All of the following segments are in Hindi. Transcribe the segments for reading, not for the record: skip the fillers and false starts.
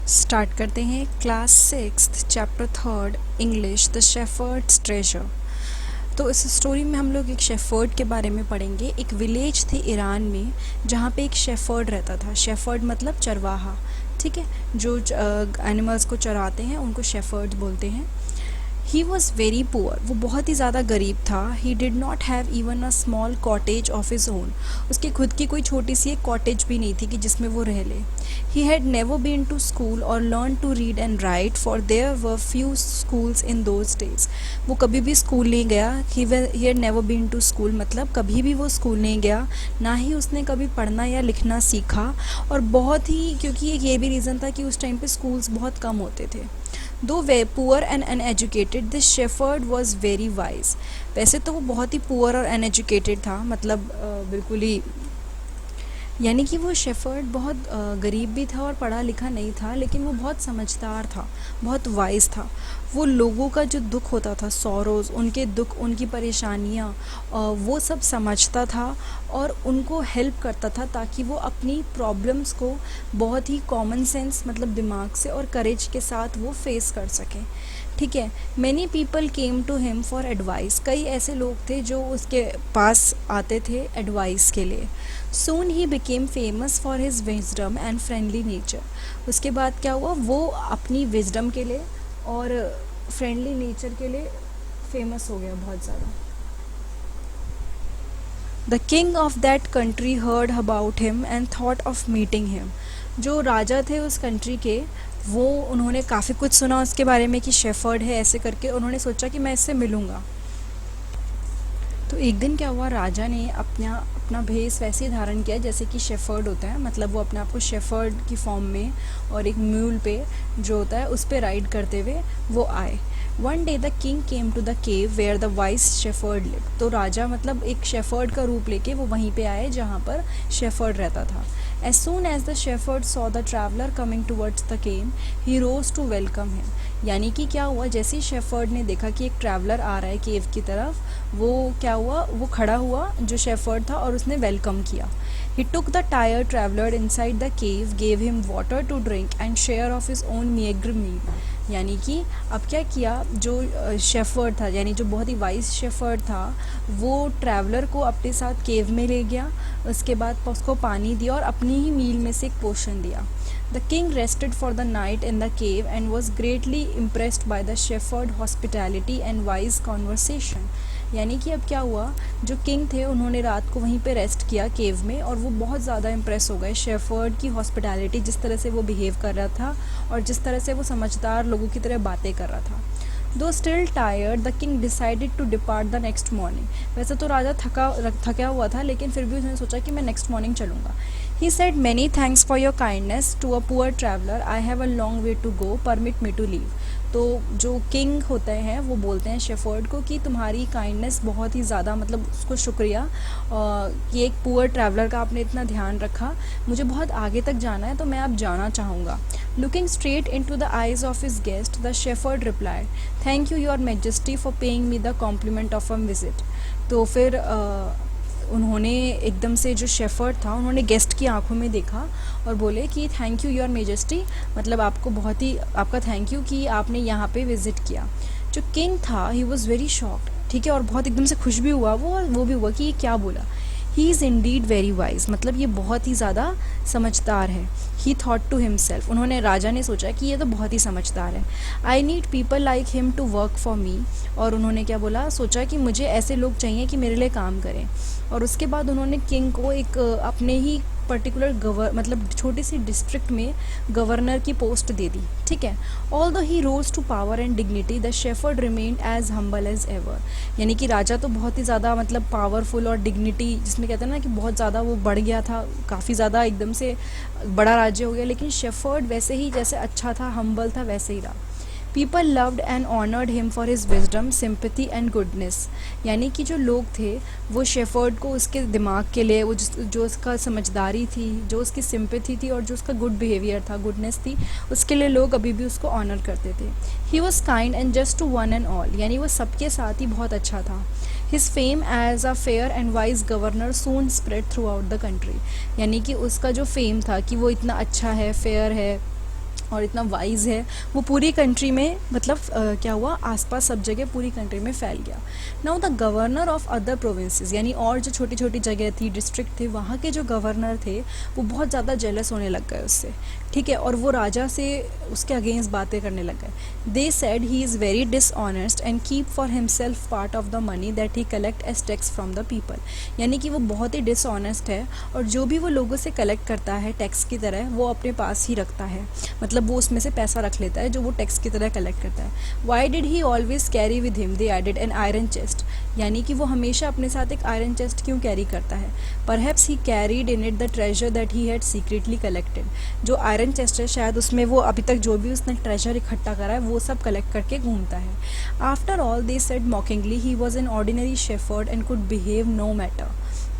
स्टार्ट करते हैं class 6 chapter 3 English the shepherd's treasure. तो इस स्टोरी में हम लोग एक शेफर्ड के बारे में पढ़ेंगे। एक विलेज थी ईरान में जहाँ पे एक शेफर्ड रहता था। शेफर्ड मतलब चरवाहा, ठीक है, जो एनिमल्स को चराते हैं उनको शेफर्ड बोलते हैं। ही वॉज़ वेरी पुअर, वो बहुत ही ज़्यादा गरीब था। He did not have even a small cottage of his own, उसकी खुद की कोई छोटी सी एक कॉटेज भी नहीं थी कि जिसमें वो रह ले। He had never been to school और learn to read and write for there were few schools in those days. वो कभी भी स्कूल नहीं गया। He had never been to school मतलब कभी भी वो स्कूल नहीं गया, ना ही उसने कभी पढ़ना या लिखना सीखा। और बहुत ही, क्योंकि एक ये भी रीज़न था कि उस टाइम पे स्कूल्स बहुत कम होते थे। दो वे poor and uneducated this shepherd was very wise. वैसे तो वो बहुत ही पुअर और अनएजुकेटेड था, मतलब बिल्कुल ही, यानी कि वो शेफर्ड बहुत गरीब भी था और पढ़ा लिखा नहीं था, लेकिन वो बहुत समझदार था, बहुत वाइज था। वो लोगों का जो दुख होता था, सॉरोज़, उनके दुख, उनकी परेशानियाँ, वो सब समझता था और उनको हेल्प करता था ताकि वो अपनी प्रॉब्लम्स को बहुत ही कॉमन सेंस मतलब दिमाग से और करेज के साथ वो फेस कर सकें, ठीक है। Many people came to him for advice, कई ऐसे लोग थे जो उसके पास आते थे एडवाइस के लिए। Soon he became famous for his wisdom and friendly nature. उसके बाद क्या हुआ, वो अपनी विजडम के लिए और फ्रेंडली नेचर के लिए फेमस हो गया बहुत ज़्यादा। The king of that country heard about him and thought of meeting him. जो राजा थे उस कंट्री के, वो उन्होंने काफ़ी कुछ सुना उसके बारे में कि शेफर्ड है ऐसे करके, उन्होंने सोचा कि मैं इससे मिलूँगा। तो एक दिन क्या हुआ, राजा ने अपना अपना भेष वैसे ही धारण किया जैसे कि शेफर्ड होता है, मतलब वो अपने आप को शेफर्ड की फॉर्म में और एक म्यूल पे जो होता है उस पे राइड करते हुए वो आए। One day the king came to the cave where the wise shepherd live. तो राजा मतलब एक शेफर्ड का रूप लेके वो वहीं पे आए जहाँ पर शेफर्ड रहता था। As soon as the shepherd saw the traveller coming towards the cave he rose to welcome him. यानी कि क्या हुआ, जैसे ही शेफर्ड ने देखा कि एक ट्रैवलर आ रहा है केव की तरफ, वो क्या हुआ, वो खड़ा हुआ जो शेफर्ड था और उसने वेलकम किया। He took the tired traveller inside the cave, gave him water to drink and share of his own meagre meal. यानी कि अब क्या किया, जो शेफर्ड था यानी जो बहुत ही वाइस शेफर्ड था, वो ट्रैवलर को अपने साथ केव में ले गया। उसके बाद उसको पानी दिया और अपनी ही मील में से एक पोर्शन दिया। The king rested for the night in the cave and was greatly impressed by the shepherd hospitality and wise conversation. यानी कि अब क्या हुआ, जो किंग थे उन्होंने रात को वहीं पे रेस्ट किया केव में, और वो बहुत ज़्यादा इम्प्रेस हो गए शेफर्ड की हॉस्पिटैलिटी, जिस तरह से वो बिहेव कर रहा था और जिस तरह से वो समझदार लोगों की तरह बातें कर रहा था। Though still tired the king decided to depart the next morning. वैसे तो राजा थका हुआ था, लेकिन फिर भी उसने सोचा कि मैं नेक्स्ट मॉर्निंग चलूँगा। He said many thanks for your kindness to a poor traveller, I have a long way to go, permit me to leave. तो जो किंग होते हैं वो बोलते हैं शेफर्ड को कि तुम्हारी काइंडनेस बहुत ही ज़्यादा, मतलब उसको शुक्रिया कि एक पुअर ट्रैवलर का आपने इतना ध्यान रखा, मुझे बहुत आगे तक जाना है तो मैं अब जाना चाहूँगा। Looking straight into the eyes of his guest the shepherd replied, thank you your majesty for paying me the compliment of a visit. तो फिर उन्होंने एकदम से, जो शेफर्ड था, उन्होंने गेस्ट की आंखों में देखा और बोले कि थैंक यू योर मेजेस्टी, मतलब आपको बहुत ही, आपका थैंक यू कि आपने यहाँ पे विज़िट किया। जो किंग था ही वॉज़ वेरी शॉक्ड, ठीक है, और बहुत एकदम से खुश भी हुआ वो भी हुआ कि ये क्या बोला। He is Indeed very wise, मतलब ये बहुत ही ज़्यादा समझदार है। ही थॉट टू हिमसेल्फ, उन्होंने, राजा ने सोचा कि ये तो बहुत ही समझदार है। I need people like him to work for me, और उन्होंने क्या बोला, सोचा कि मुझे ऐसे लोग चाहिए कि मेरे लिए काम करें। और उसके बाद उन्होंने किंग को एक अपने ही पर्टिकुलर मतलब छोटी सी डिस्ट्रिक्ट में गवर्नर की पोस्ट दे दी, ठीक है। Although he rose to power and dignity the shepherd remained as humble as ever. यानी कि राजा तो बहुत ही ज़्यादा मतलब पावरफुल और डिग्निटी, जिसमें कहते हैं ना कि बहुत ज़्यादा वो बढ़ गया था, काफ़ी ज़्यादा एकदम से बड़ा राज्य हो गया, लेकिन शेफर्ड वैसे ही जैसे अच्छा था, हम्बल था, वैसे ही रहा। People loved and honoured him for his wisdom, sympathy and goodness. यानी कि जो लोग थे वो शेफर्ड को उसके दिमाग के लिए, वो जो उसका समझदारी थी, जो उसकी सिंपैथी थी और जो उसका गुड बिहेवियर था, गुडनेस थी, उसके लिए लोग अभी भी उसको ऑनर करते थे। He was kind and just to one and all, यानी वो सबके साथ ही बहुत अच्छा था। His fame as a fair and wise governor soon spread throughout the country. यानी कि उसका जो फेम था कि वो इतना अच्छा है, फेयर है और इतना वाइज है, वो पूरी कंट्री में मतलब क्या हुआ, आसपास सब जगह पूरी कंट्री में फैल गया। Now the governor of other provinces, यानी और जो छोटी छोटी जगह थी, डिस्ट्रिक्ट थे, वहाँ के जो गवर्नर थे वो बहुत ज़्यादा जेलस होने लग गए उससे, ठीक है, और वो राजा से उसके अगेंस्ट बातें करने लग गए। They said he is very dishonest and keep for himself part of the money that he collect as tax from the people, यानी कि वो बहुत ही डिसऑनेस्ट है और जो भी वो लोगों से कलेक्ट करता है टैक्स की तरह वो अपने पास ही रखता है, मतलब वो उसमें से पैसा रख लेता है जो वो टैक्स की तरह कलेक्ट करता है। Why did he always carry with him, they added an iron chest, यानी कि वो हमेशा अपने साथ एक आयरन चेस्ट क्यों कैरी करता है। Perhaps he carried in it the treasure that he had secretly collected, जो आयरन चेस्ट है शायद उसमें वो अभी तक जो भी उसने ट्रेजर इकट्ठा करा है वो सब कलेक्ट करके घूमता है। After all they said mockingly he was an ordinary shepherd and could behave no matter,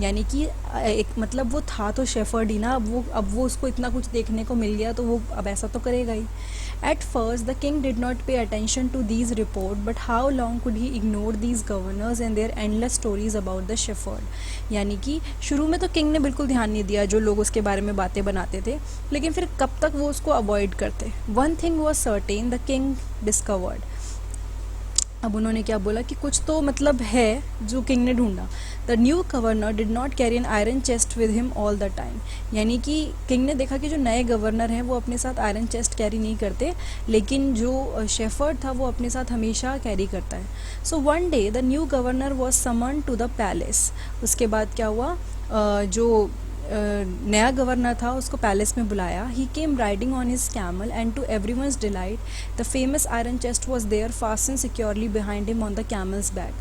यानी कि एक मतलब वो था तो शेफर्ड ही ना, अब वो उसको इतना कुछ देखने को मिल गया तो वो अब ऐसा तो करेगा ही। At first the king did not pay attention to these report, but how long could he ignore these governors and their endless stories about the shepherd, यानी कि शुरू में तो किंग ने बिल्कुल ध्यान नहीं दिया जो लोग उसके बारे में बातें बनाते थे, लेकिन फिर कब तक वो उसको अवॉइड करते। One thing was certain, the king discovered, अब उन्होंने क्या बोला कि कुछ तो मतलब है जो किंग ने ढूंढा। The new governor did not carry N iron chest with him all the time, यानी कि किंग ने देखा कि जो नए गवर्नर हैं वो अपने साथ आयरन चेस्ट कैरी नहीं करते, लेकिन जो शेफर्ड था वो अपने साथ हमेशा कैरी करता है। So one day the new governor was summon to the palace, उसके बाद क्या हुआ, जो नया गवर्नर था उसको पैलेस में बुलाया। He came riding on his camel and to everyone's delight the famous iron chest was there fasten securely behind him on the camel's back.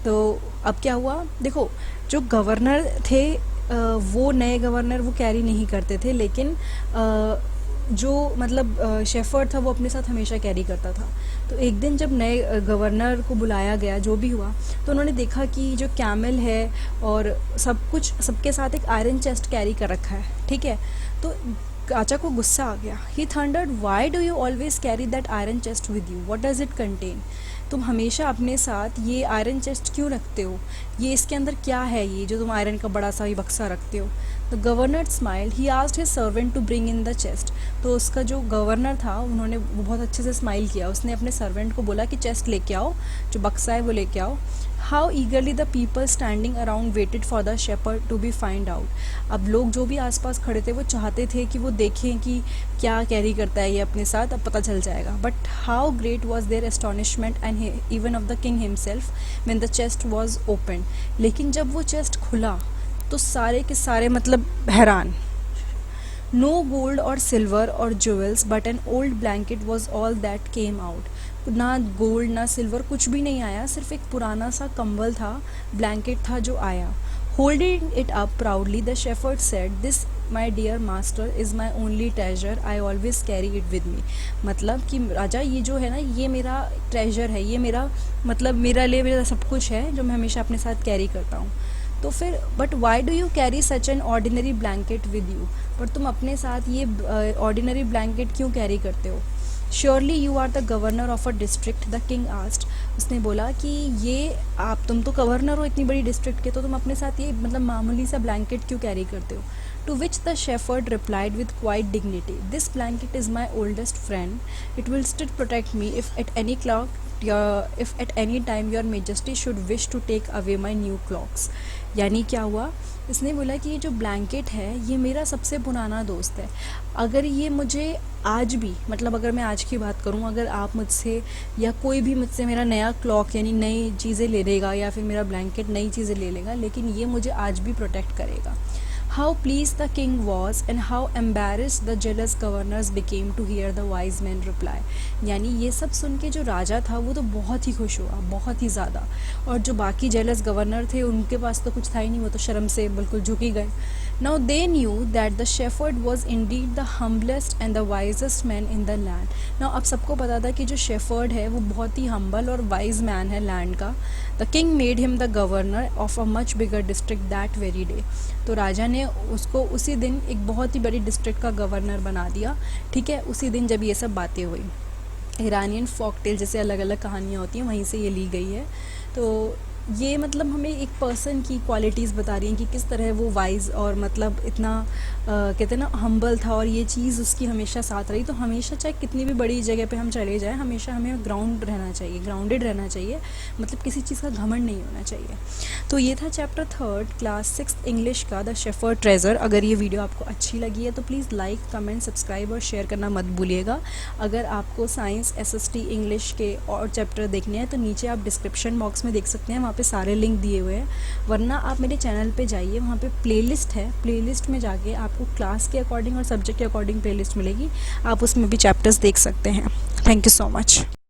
तो अब क्या हुआ, देखो जो गवर्नर थे वो नए गवर्नर वो कैरी नहीं करते थे, लेकिन जो मतलब शेफर्ड था वो अपने साथ हमेशा कैरी करता था। तो एक दिन जब नए गवर्नर को बुलाया गया, जो भी हुआ, तो उन्होंने देखा कि जो कैमल है और सब कुछ सबके साथ एक आयरन चेस्ट कैरी कर रखा है, ठीक है। तो राजा को गुस्सा आ गया। He thundered, why do you always carry that iron chest with you, what does it contain, तुम हमेशा अपने साथ ये आयरन चेस्ट क्यों रखते हो, ये इसके अंदर क्या है, ये जो तुम आयरन का बड़ा सा ही बक्सा रखते हो। The governor smiled, he asked his servant to bring in the chest, तो उसका जो गवर्नर था उन्होंने वो बहुत अच्छे से स्माइल किया, उसने अपने सर्वेंट को बोला कि चेस्ट लेके आओ, जो बक्सा है वो लेके आओ। How eagerly the people standing around waited for the shepherd to be find out, अब लोग जो भी आसपास खड़े थे वो चाहते थे कि वो देखें कि क्या कैरी करता है ये अपने साथ, अब पता चल जाएगा। But how great was their astonishment and even of the king himself when the chest was open, लेकिन जब वो चेस्ट खुला तो सारे के सारे मतलब हैरान। नो गोल्ड और सिल्वर और jewels but an old blanket was all that came out, ना गोल्ड ना सिल्वर कुछ भी नहीं आया, सिर्फ एक पुराना सा कंबल था, ब्लैंकेट था जो आया। Holding it up proudly the shepherd said, this my dear master is my only treasure, I always carry it with me, मतलब कि राजा ये जो है ना ये मेरा ट्रेजर है, ये मेरा मतलब मेरा लिए मेरा सब कुछ है जो मैं हमेशा अपने साथ कैरी करता हूँ। तो फिर but why do you carry such an ordinary blanket with you, पर तुम अपने साथ ये ऑर्डिनरी ब्लैंकेट क्यों कैरी करते हो। Surely you are the governor of a district, the king asked, उसने बोला कि ये तुम तो गवर्नर हो इतनी बड़ी डिस्ट्रिक्ट के, तो तुम अपने साथ ये मतलब मामूली सा ब्लैंकेट क्यों कैरी करते हो। To which the shepherd replied with quiet dignity, this blanket is my oldest friend, it will still protect me if at any time your majesty should wish to take away my new cloaks, यानी क्या हुआ, इसने बोला कि ये जो ब्लैंकेट है ये मेरा सबसे पुराना दोस्त है, अगर ये मुझे आज भी मतलब अगर मैं आज की बात करूं, अगर आप मुझसे या कोई भी मुझसे मेरा नया क्लॉक यानी नई चीज़ें ले लेगा या फिर मेरा ब्लैंकेट नई चीज़ें ले लेगा, लेकिन ये मुझे आज भी प्रोटेक्ट करेगा। How pleased the king was and how embarrassed the jealous governors became to hear the wise man reply, यानी ये सब सुन के जो राजा था वो तो बहुत ही खुश हुआ, बहुत ही ज़्यादा, और जो बाकी जेलस गवर्नर थे उनके पास तो कुछ था ही नहीं, वो तो शर्म से बिल्कुल झुक ही गए। Now they knew that the shepherd was Indeed the humblest and the wisest man in the land. Now अब सबको पता था कि जो शेफर्ड है वो बहुत ही हम्बल और वाइज मैन है लैंड का। The king made him the governor of a much bigger district that very day, तो राजा ने उसको उसी दिन एक बहुत ही बड़ी डिस्ट्रिक्ट का गवर्नर बना दिया, ठीक है, उसी दिन जब ये सब बातें हुई। ईरानियन फोक टेल जैसे अलग अलग कहानियाँ होती हैं वहीं से ये ली गई है। तो ये मतलब हमें एक पर्सन की क्वालिटीज़ बता रही हैं कि किस तरह वो वाइज और मतलब इतना कहते हैं ना हम्बल था, और ये चीज़ उसकी हमेशा साथ रही। तो हमेशा चाहे कितनी भी बड़ी जगह पे हम चले जाएं, हमेशा हमें ग्राउंड रहना चाहिए, ग्राउंडेड रहना चाहिए, मतलब किसी चीज़ का घमंड नहीं होना चाहिए। तो ये था चैप्टर 3 क्लास 6 इंग्लिश का, द शेफर्ड ट्रेजर। अगर ये वीडियो आपको अच्छी लगी है तो प्लीज़ लाइक, कमेंट, सब्सक्राइब और शेयर करना मत भूलिएगा। अगर आपको साइंस, एसएसटी, इंग्लिश के और चैप्टर देखने हैं तो नीचे आप डिस्क्रिप्शन बॉक्स में देख सकते हैं, वहाँ पे सारे लिंक दिए हुए हैं। वरना आप मेरे चैनल पे जाइए, वहाँ पे प्लेलिस्ट है, प्लेलिस्ट में जाके आपको क्लास के अकॉर्डिंग और सब्जेक्ट के अकॉर्डिंग प्लेलिस्ट मिलेगी, आप उसमें भी चैप्टर्स देख सकते हैं। Thank you so much.